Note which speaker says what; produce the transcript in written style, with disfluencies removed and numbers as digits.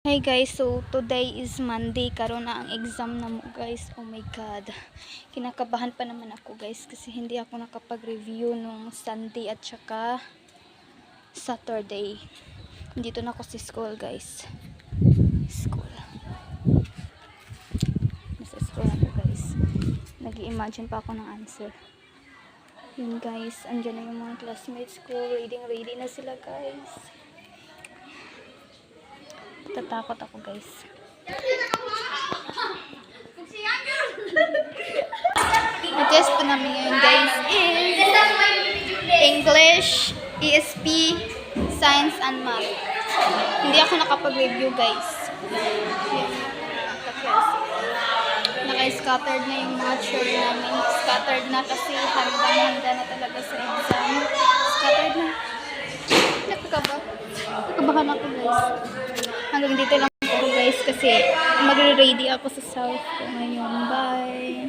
Speaker 1: Hi guys, so today is Monday, karon na ang exam na mo guys. Oh my god, kinakabahan pa naman ako guys kasi hindi ako nakapag-review nung Sunday at saka Saturday. Dito na ako sa school guys. School, nasa school ako guys. Nag-i-imagine pa ako ng answer. Yun guys, andyan na yung mga classmates ko, ready na sila guys. Tatakot ako guys. Ang test namin ngayon guys is English, ESP, Science and Math. Hindi ako nakapag-review guys. Naka-scattered na yung mga theory namin. Scattered na kasi handa na talaga sa exam. Scattered na. Nakabahan ako guys. Hanggang dito lang ako guys kasi magre-ready ako sa South ko ngayon. Bye!